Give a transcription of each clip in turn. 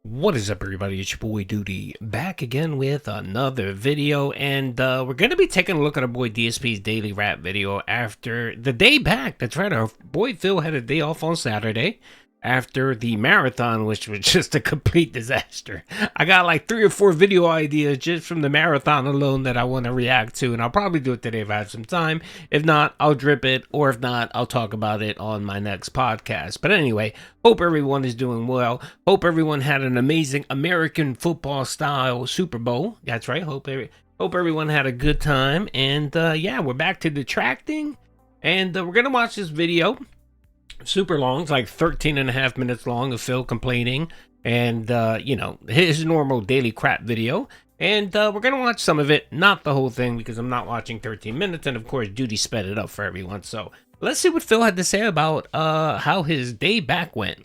What is up, everybody? It's your boy Doody back again with another video, and we're going to be taking a look at our boy DSP's daily rap video after the day back. That's right, our boy Phil had a day off on Saturday after the marathon, which was just a complete disaster. I got like 3 or 4 video ideas just from the marathon alone that I want to react to, and I'll probably do it today if I have some time. If not, I'll drip it, or if not, I'll talk about it on my next podcast. But anyway, hope everyone is doing well. Hope everyone had an amazing American football style Super Bowl. That's right. Hope everyone had a good time. And yeah, we're back to detracting, and we're gonna watch this video. Super long. It's like 13 and a half minutes long of Phil complaining and you know, his normal daily crap video. And we're gonna watch some of it, not the whole thing, because I'm not watching 13 minutes, and of course Doody sped it up for everyone. So let's see what Phil had to say about how his day back went.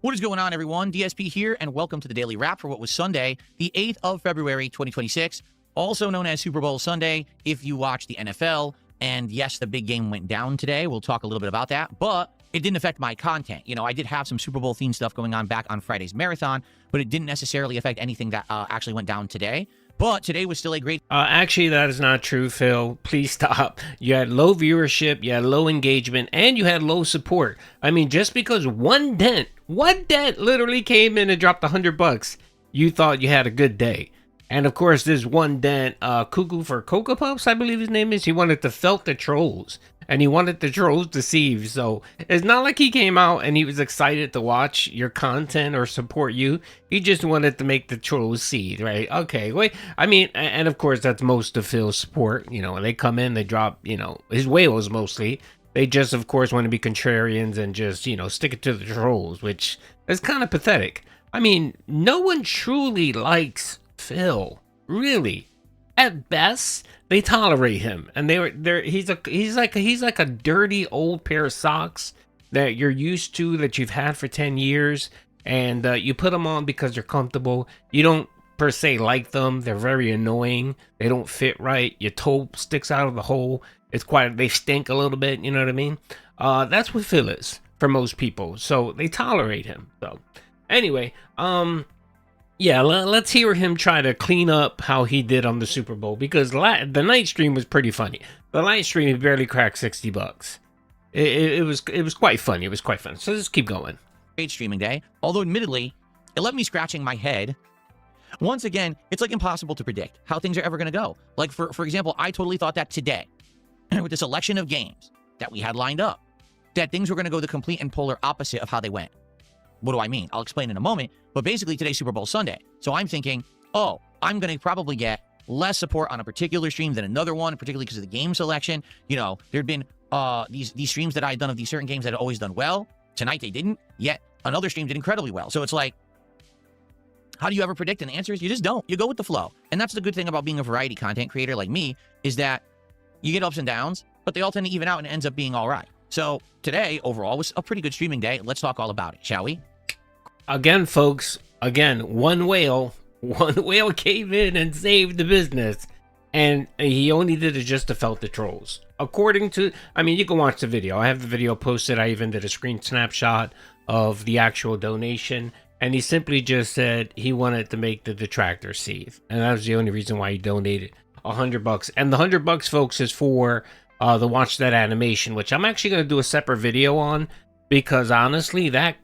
What is going on, everyone? DSP here, and welcome to the Daily Wrap for what was Sunday, the 8th of February, 2026, also known as Super Bowl Sunday if you watch the NFL. And yes, the big game went down today. We'll talk a little bit about that, but it didn't affect my content. You know, I did have some Super Bowl themed stuff going on back on Friday's marathon, but it didn't necessarily affect anything that actually went down today. But today was still a great... Actually, that is not true, Phil. Please stop. You had low viewership, you had low engagement, and you had low support. I mean, just because one dent literally came in and dropped $100, you thought you had a good day. And of course, this one dent, Cuckoo for Cocoa Puffs, I believe his name is, he wanted to felt the trolls. And he wanted the trolls deceived. So it's not like he came out and he was excited to watch your content or support you. He just wanted to make the trolls seed, right? Okay, wait. I mean, and of course, that's most of Phil's support. You know, when they come in, they drop, you know, his whales mostly. They just, of course, want to be contrarians and just, you know, stick it to the trolls, which is kind of pathetic. I mean, no one truly likes Phil, really. At best, they tolerate him, and he's like a dirty old pair of socks that you're used to, that you've had for 10 years, and you put them on because they're comfortable. You don't per se like them. They're very annoying. They don't fit right. Your toe sticks out of the hole. They stink a little bit. You know what I mean? That's what Phil is for most people. So they tolerate him. So anyway, yeah, let's hear him try to clean up how he did on the Super Bowl, because the night stream was pretty funny. The night stream, he barely cracked $60. It was quite funny. It was quite fun. So let's keep going. Great streaming day, although admittedly, it left me scratching my head. Once again, it's like impossible to predict how things are ever going to go. Like, for example, I totally thought that today, with the selection of games that we had lined up, that things were going to go the complete and polar opposite of how they went. What do I mean? I'll explain in a moment. But basically, today's Super Bowl Sunday. So I'm thinking, oh, I'm going to probably get less support on a particular stream than another one, particularly because of the game selection. You know, there'd been these streams that I had done of these certain games that had always done well. Tonight, they didn't. Yet, another stream did incredibly well. So it's like, how do you ever predict? And the answer is you just don't. You go with the flow. And that's the good thing about being a variety content creator like me, is that you get ups and downs, but they all tend to even out and it ends up being all right. So today, overall, was a pretty good streaming day. Let's talk all about it, shall we? Again, folks, one whale came in and saved the business, and he only did it just to felt the trolls. According to, I mean, you can watch the video. I have the video posted. I even did a screen snapshot of the actual donation, and he simply just said he wanted to make the Detractor seethe, and that was the only reason why he donated $100. And the $100, folks, is for the Watch That Animation, which I'm actually going to do a separate video on, because honestly, that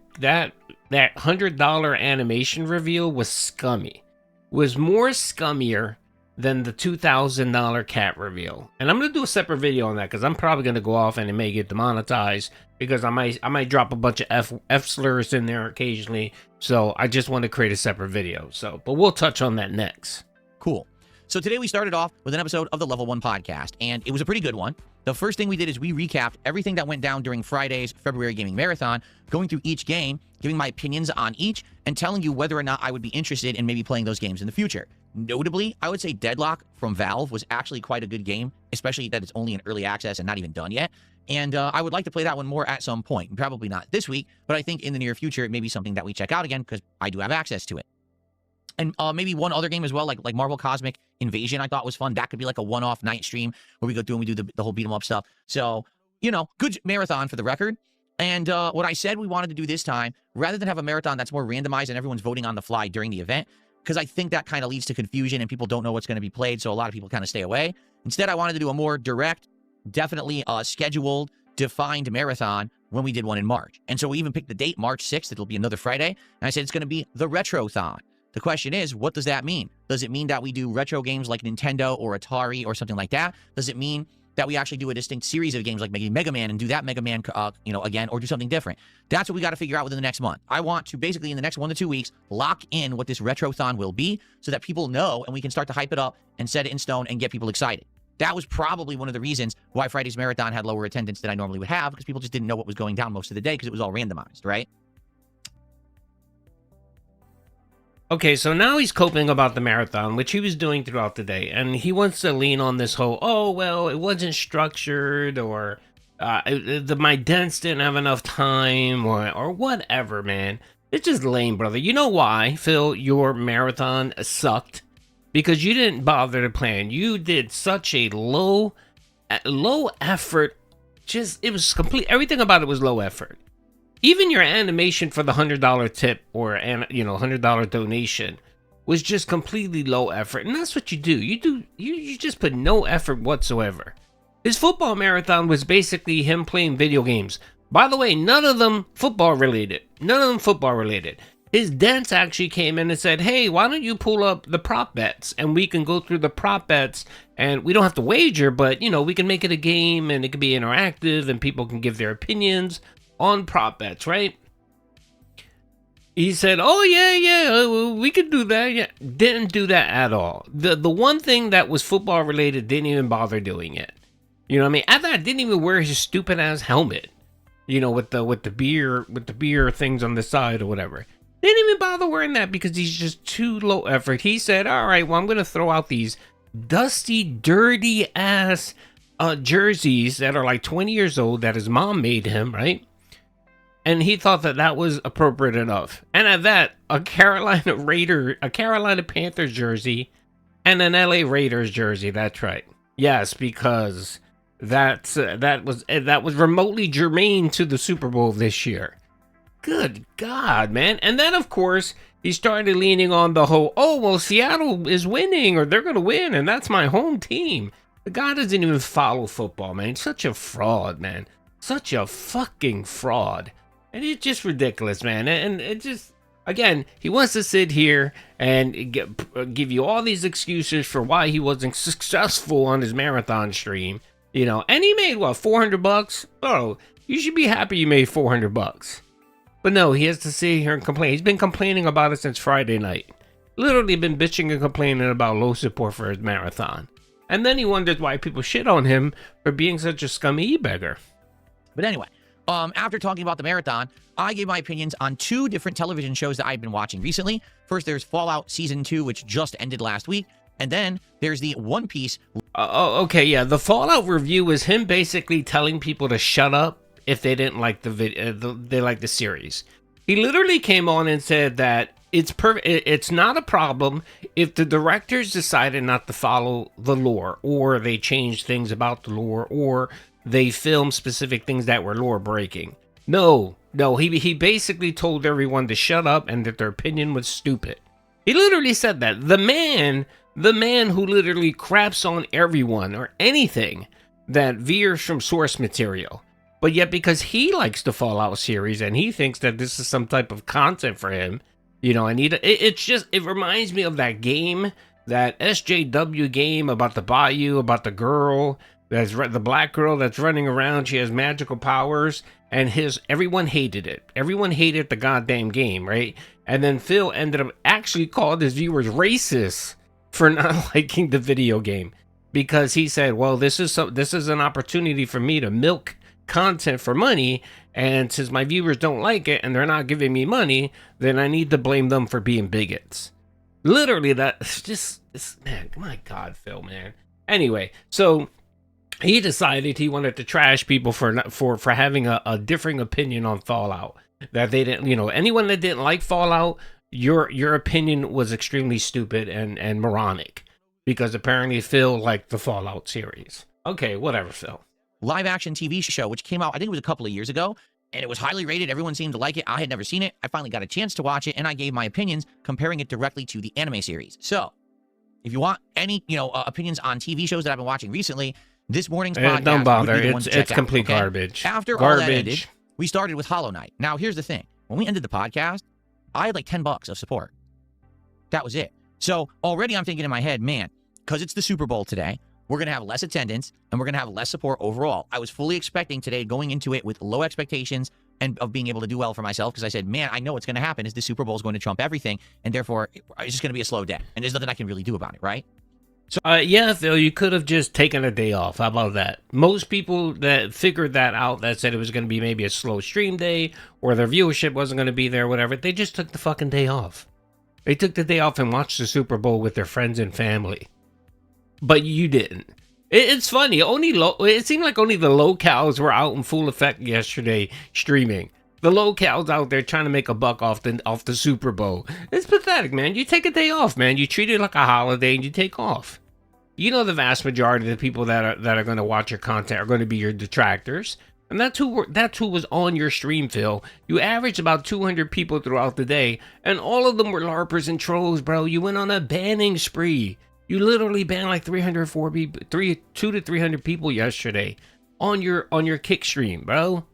$100 animation reveal was scummy. Was more scummier than the $2,000 cat reveal. And I'm gonna do a separate video on that, because I'm probably gonna go off and it may get demonetized, because I might drop a bunch of F slurs in there occasionally. So I just want to create a separate video. So, but we'll touch on that next. Cool. So today we started off with an episode of the Level 1 podcast, and it was a pretty good one. The first thing we did is we recapped everything that went down during Friday's February Gaming Marathon, going through each game, giving my opinions on each, and telling you whether or not I would be interested in maybe playing those games in the future. Notably, I would say Deadlock from Valve was actually quite a good game, especially that it's only in early access and not even done yet. And I would like to play that one more at some point. Probably not this week, but I think in the near future, it may be something that we check out again, because I do have access to it. And maybe one other game as well, like Marvel Cosmic Invasion, I thought was fun. That could be like a one-off night stream where we go through and we do the whole beat 'em up stuff. So, you know, good marathon for the record. And what I said we wanted to do this time, rather than have a marathon that's more randomized and everyone's voting on the fly during the event, because I think that kind of leads to confusion and people don't know what's going to be played, so a lot of people kind of stay away. Instead, I wanted to do a more direct, definitely scheduled, defined marathon when we did one in March. And so we even picked the date, March 6th. It'll be another Friday. And I said it's going to be the Retrothon. The question is, what does that mean? Does it mean that we do retro games like Nintendo or Atari or something like that? Does it mean that we actually do a distinct series of games like maybe Mega Man and do that Mega Man, again, or do something different? That's what we got to figure out within the next month. I want to basically in the next 1 to 2 weeks lock in what this Retrothon will be so that people know and we can start to hype it up and set it in stone and get people excited. That was probably one of the reasons why Friday's Marathon had lower attendance than I normally would have, because people just didn't know what was going down most of the day because it was all randomized, right? Okay, so now he's coping about the marathon, which he was doing throughout the day, and he wants to lean on this whole, oh, well, it wasn't structured, or my dents didn't have enough time, or whatever, man. It's just lame, brother. You know why, Phil, your marathon sucked? Because you didn't bother to plan. You did such a low effort, it was complete, everything about it was low effort. Even your animation for the $100 tip or $100 donation was just completely low effort, and that's what you do. You just put no effort whatsoever. His football marathon was basically him playing video games. By the way, none of them football related. His dents actually came in and said, "Hey, why don't you pull up the prop bets and we can go through the prop bets and we don't have to wager, but we can make it a game and it can be interactive and people can give their opinions on prop bets, right?" He said, "Oh yeah, we could do that." Yeah, didn't do that at all. The one thing that was football related didn't even bother doing it. You know what I mean? At that, didn't even wear his stupid ass helmet. With the beer things on the side or whatever. Didn't even bother wearing that because he's just too low effort. He said, "All right, well, I'm gonna throw out these dusty, dirty ass jerseys that are like 20 years old that his mom made him, right?" And he thought that was appropriate enough. And at that, a Carolina Panthers jersey and an LA Raiders jersey. That's right. Yes, because that was remotely germane to the Super Bowl this year. Good God, man. And then, of course, he started leaning on the whole, oh, well, Seattle is winning or they're going to win, and that's my home team. The guy doesn't even follow football, man. He's such a fraud, man. Such a fucking fraud. And it's just ridiculous, man. And it just, again, he wants to sit here and give you all these excuses for why he wasn't successful on his marathon stream, and he made, what, $400? Oh, you should be happy you made $400. But no, he has to sit here and complain. He's been complaining about it since Friday night. Literally been bitching and complaining about low support for his marathon. And then he wonders why people shit on him for being such a scummy e-beggar. But anyway, after talking about the marathon, I gave my opinions on 2 different television shows that I've been watching recently. First, there's Fallout Season 2, which just ended last week. And then there's the One Piece. Okay, yeah. The Fallout review was him basically telling people to shut up if they didn't like the video, they like the series. He literally came on and said that it's perfect. It's not a problem if the directors decided not to follow the lore, or they changed things about the lore, or they filmed specific things that were lore breaking. No, he basically told everyone to shut up and that their opinion was stupid. He literally said that. The man who literally craps on everyone or anything that veers from source material. But yet, because he likes the Fallout series and he thinks that this is some type of content for him, it reminds me of that game, that SJW game about the bayou, about the girl, the black girl that's running around. She has magical powers, and everyone hated it. Everyone hated the goddamn game, right? And then Phil ended up actually called his viewers racist for not liking the video game, because he said, well, this is an opportunity for me to milk content for money, and since my viewers don't like it and they're not giving me money, then I need to blame them for being bigots. Literally, man, my God, Phil, man. Anyway, so he decided he wanted to trash people for having a differing opinion on Fallout. That they didn't, anyone that didn't like Fallout, your opinion was extremely stupid and moronic, because apparently Phil liked the Fallout series. Okay, whatever, Phil. Live action TV show, which came out, I think it was a couple of years ago. and it was highly rated. Everyone seemed to like it. I had never seen it. I finally got a chance to watch it, and I gave my opinions comparing it directly to the anime series. So, if you want any, opinions on TV shows that I've been watching recently, this morning's podcast don't bother. would be the one to check It's complete out, okay? garbage. After all that ended, we started with Hollow Knight. Now, here's the thing. When we ended the podcast, I had like $10 of support. That was it. So already I'm thinking in my head, man, because it's the Super Bowl today, we're going to have less attendance and we're going to have less support overall. I was fully expecting today, going into it with low expectations and of being able to do well for myself, because I said, man, I know what's going to happen is the Super Bowl is going to trump everything, and therefore it's just going to be a slow day, and there's nothing I can really do about it, right? So, yeah, Phil, you could have just taken a day off. How about that? Most people that figured that out, that said it was going to be maybe a slow stream day, or their viewership wasn't going to be there, whatever, they just took the fucking day off. They took the day off and watched the Super Bowl with their friends and family. But you didn't. It's funny. It seemed like only the locals were out in full effect yesterday streaming. The locals out there trying to make a buck off the Super Bowl. It's pathetic, man. You take a day off, man. You treat it like a holiday and you take off. You know, the vast majority of the people that are going to watch your content are going to be your detractors. And that's who was on your stream, Phil. You averaged about 200 people throughout the day, and all of them were LARPers and trolls, bro. You went on a banning spree. You literally banned like 200 to 300 people yesterday on your kick stream, bro.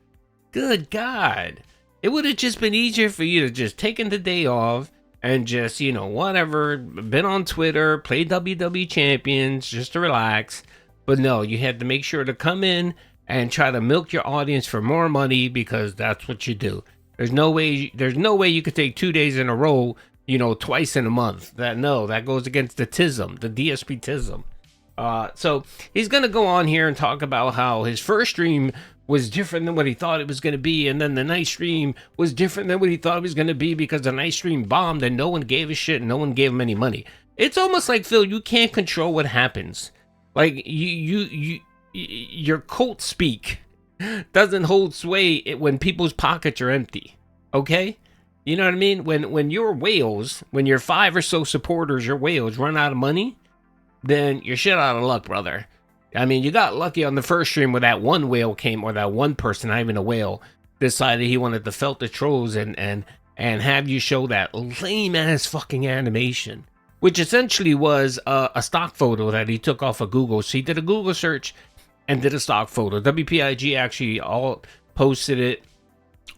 Good God. It would have just been easier for you to just taken the day off and just, whatever, been on Twitter, play WWE Champions just to relax. But no, you had to make sure to come in and try to milk your audience for more money, because that's what you do. There's no way you could take 2 days in a row, twice in a month. That goes against the TISM, the DSP TISM. So he's going to go on here and talk about how his first stream was different than what he thought it was going to be, and then the night stream was different than what he thought it was going to be because the night stream bombed and no one gave a shit and no one gave him any money. It's almost like, Phil, you can't control what happens. Like, your cult speak doesn't hold sway when people's pockets are empty, okay? You know what I mean? When your whales, when your 5 or so supporters, your whales, run out of money, then you're shit out of luck, brother. I mean, you got lucky on the first stream where that one whale came, or that one person, not even a whale, decided he wanted to felt the trolls and have you show that lame-ass fucking animation, which essentially was a stock photo that he took off of Google. So he did a Google search and did a stock photo. WPIG actually all posted it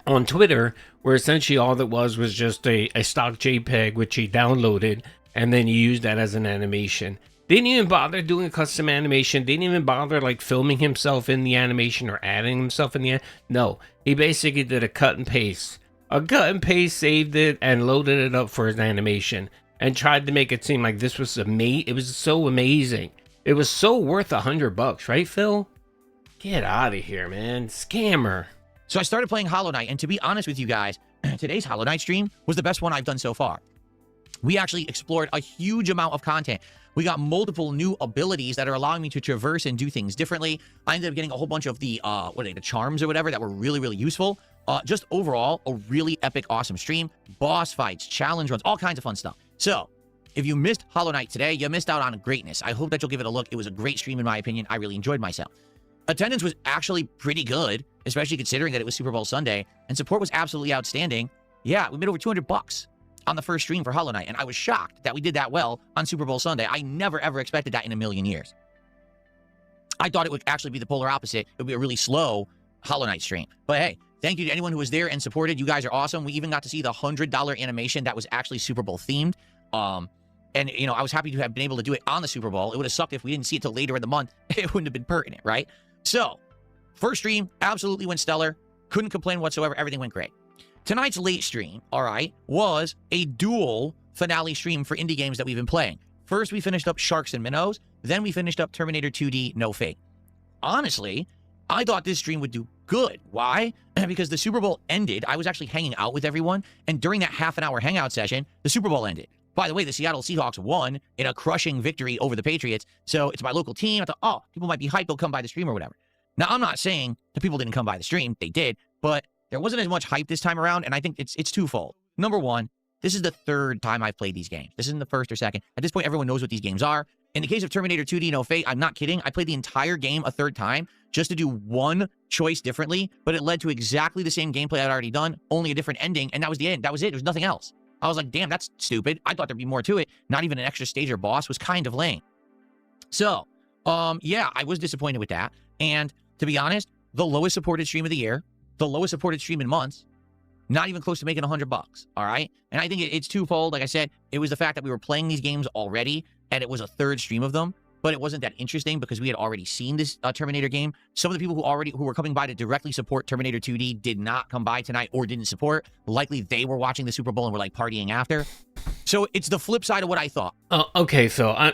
on Twitter, where essentially all that was just a stock JPEG, which he downloaded, and then he used that as an animation. Didn't even bother doing custom animation. Didn't even bother like filming himself in the animation or adding himself in the no. He basically did a cut and paste. Saved it and loaded it up for his animation and tried to make it seem like this was it was so amazing. It was so worth $100, right, Phil? Get out of here, man. Scammer. So I started playing Hollow Knight, and to be honest with you guys, today's Hollow Knight stream was the best one I've done so far. We actually explored a huge amount of content. We got multiple new abilities that are allowing me to traverse and do things differently. I ended up getting a whole bunch of the, the charms or whatever that were really, really useful. Just overall, a really epic, awesome stream. Boss fights, challenge runs, all kinds of fun stuff. So, if you missed Hollow Knight today, you missed out on greatness. I hope that you'll give it a look. It was a great stream, in my opinion. I really enjoyed myself. Attendance was actually pretty good, especially considering that it was Super Bowl Sunday, and support was absolutely outstanding. Yeah, we made over $200 on the first stream for Hollow Knight, and I was shocked that we did that well on Super Bowl Sunday. I never, ever expected that in a million years. I thought it would actually be the polar opposite. It would be a really slow Hollow Knight stream. But hey, thank you to anyone who was there and supported. You guys are awesome. We even got to see the $100 animation that was actually Super Bowl themed. And, I was happy to have been able to do it on the Super Bowl. It would have sucked if we didn't see it till later in the month. It wouldn't have been pertinent, right? So, first stream absolutely went stellar. Couldn't complain whatsoever. Everything went great. Tonight's late stream, all right, was a dual finale stream for indie games that we've been playing. First, we finished up Sharks and Minnows. Then we finished up Terminator 2D No Fate. Honestly, I thought this stream would do good. Why? Because the Super Bowl ended. I was actually hanging out with everyone. And during that half-an-hour hangout session, the Super Bowl ended. By the way, the Seattle Seahawks won in a crushing victory over the Patriots. So it's my local team. I thought, oh, people might be hyped. They'll come by the stream or whatever. Now, I'm not saying the people didn't come by the stream. They did. But there wasn't as much hype this time around, and I think it's twofold. Number one, this is the third time I've played these games. This isn't the first or second. At this point, everyone knows what these games are. In the case of Terminator 2D No Fate, I'm not kidding. I played the entire game a third time just to do one choice differently, but it led to exactly the same gameplay I'd already done, only a different ending, and that was the end. That was it. There's nothing else. I was like, damn, that's stupid. I thought there'd be more to it. Not even an extra stage or boss was kind of lame. So, yeah, I was disappointed with that. And to be honest, the lowest supported stream of the year, the lowest supported stream in months, not even close to making $100, all right? And I think it's twofold. Like I said, it was the fact that we were playing these games already, and it was a third stream of them, but it wasn't that interesting because we had already seen this Terminator game. Some of the people who were coming by to directly support Terminator 2D did not come by tonight or didn't support. Likely they were watching the Super Bowl and were like partying after. So it's the flip side of what I thought. Okay, Phil.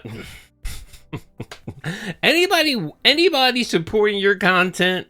Anybody supporting your content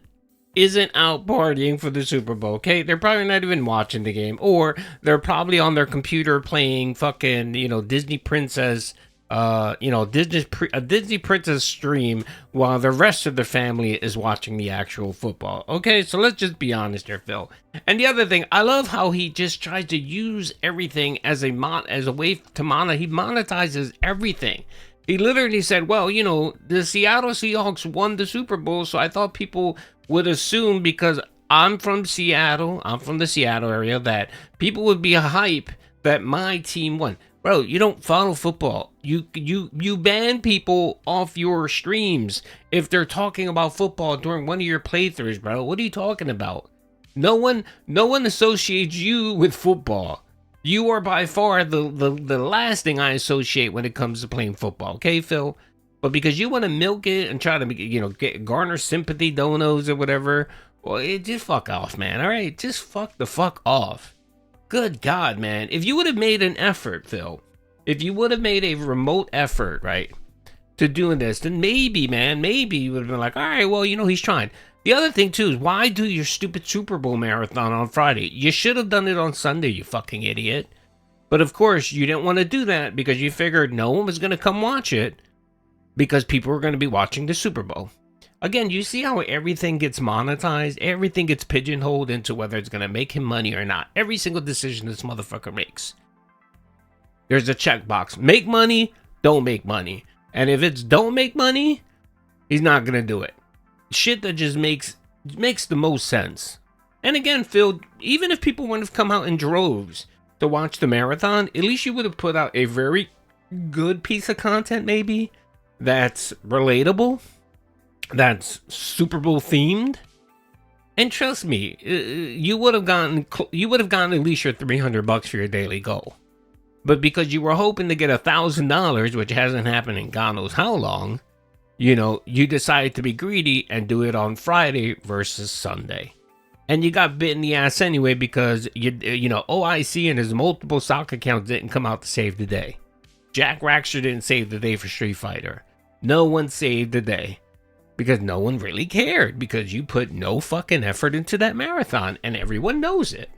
isn't out partying for the Super Bowl, okay? They're probably not even watching the game, or they're probably on their computer playing fucking, Disney Princess, Disney Princess stream while the rest of the family is watching the actual football. Okay, so let's just be honest here, Phil. And the other thing, I love how he just tries to use everything as a way to he monetizes everything. He literally said, well, the Seattle Seahawks won the Super Bowl, so I thought people would assume because I'm from Seattle, I'm from the Seattle area, that people would be hype that my team won. Bro, you don't follow football. You ban people off your streams if they're talking about football during one of your playthroughs, bro. What are you talking about? No one associates you with football. You are by far the last thing I associate when it comes to playing football, okay, Phil? But because you want to milk it and try to garner sympathy donos or whatever, well, just fuck off, man. All right, just fuck the fuck off. Good God, man. If you would have made an effort, Phil, if you would have made a remote effort, right, to doing this, then maybe, man, maybe you would have been like, all right, well, he's trying. The other thing, too, is why do your stupid Super Bowl marathon on Friday? You should have done it on Sunday, you fucking idiot. But, of course, you didn't want to do that because you figured no one was going to come watch it because people were going to be watching the Super Bowl. Again, you see how everything gets monetized? Everything gets pigeonholed into whether it's going to make him money or not. Every single decision this motherfucker makes. There's a checkbox. Make money, don't make money. And if it's don't make money, he's not going to do it. Shit that just makes the most sense. And again, Phil, even if people wouldn't have come out in droves to watch the marathon, at least you would have put out a very good piece of content, maybe, that's relatable, that's Super Bowl themed. And trust me, you would have gotten at least your $300 for your daily goal. But because you were hoping to get $1,000, which hasn't happened in God knows how long, you decided to be greedy and do it on Friday versus Sunday. And you got bit in the ass anyway because, OIC and his multiple stock accounts didn't come out to save the day. Jack Raxter didn't save the day for Street Fighter. No one saved the day. Because no one really cared. Because you put no fucking effort into that marathon. And everyone knows it.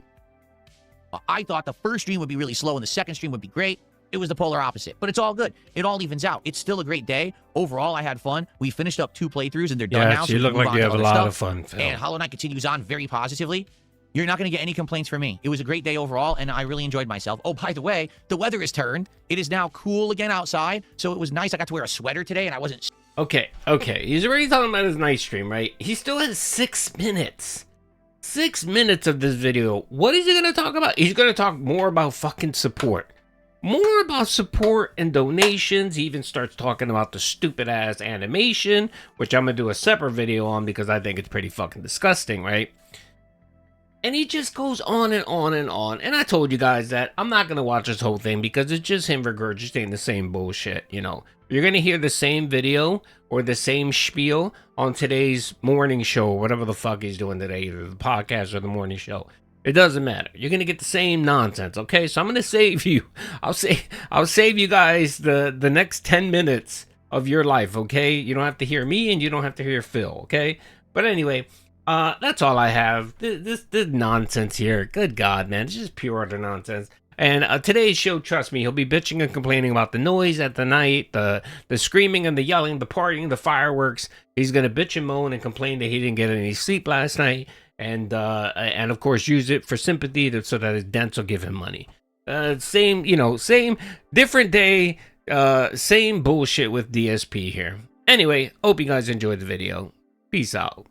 I thought the first stream would be really slow and the second stream would be great. It was the polar opposite. But it's all good. It all evens out. It's still a great day. Overall, I had fun. We finished up 2 playthroughs and they're done now. So you look like you have a lot of fun, Phil. And Hollow Knight continues on very positively. You're not going to get any complaints from me. It was a great day overall, and I really enjoyed myself. Oh, by the way, the weather has turned. It is now cool again outside, so it was nice. I got to wear a sweater today, and I wasn't... Okay. He's already talking about his night stream, right? He still has 6 minutes. 6 minutes of this video. What is he going to talk about? He's going to talk more about fucking support. More about support and donations. He even starts talking about the stupid-ass animation, which I'm going to do a separate video on because I think it's pretty fucking disgusting, right? And he just goes on and on and on. And I told you guys that I'm not going to watch this whole thing because it's just him regurgitating the same bullshit, You're going to hear the same video or the same spiel on today's morning show or whatever the fuck he's doing today, either the podcast or the morning show. It doesn't matter. You're going to get the same nonsense, okay? So I'm going to save you. I'll save you guys the next 10 minutes of your life, okay? You don't have to hear me and you don't have to hear Phil, okay? But anyway... that's all I have. This nonsense here. Good God, man. It's just pure utter nonsense. And today's show, trust me, he'll be bitching and complaining about the noise at the night, the screaming and the yelling, the partying, the fireworks. He's going to bitch and moan and complain that he didn't get any sleep last night. And of course, use it for sympathy so that his dents will give him money. Same, different day, same bullshit with DSP here. Anyway, hope you guys enjoyed the video. Peace out.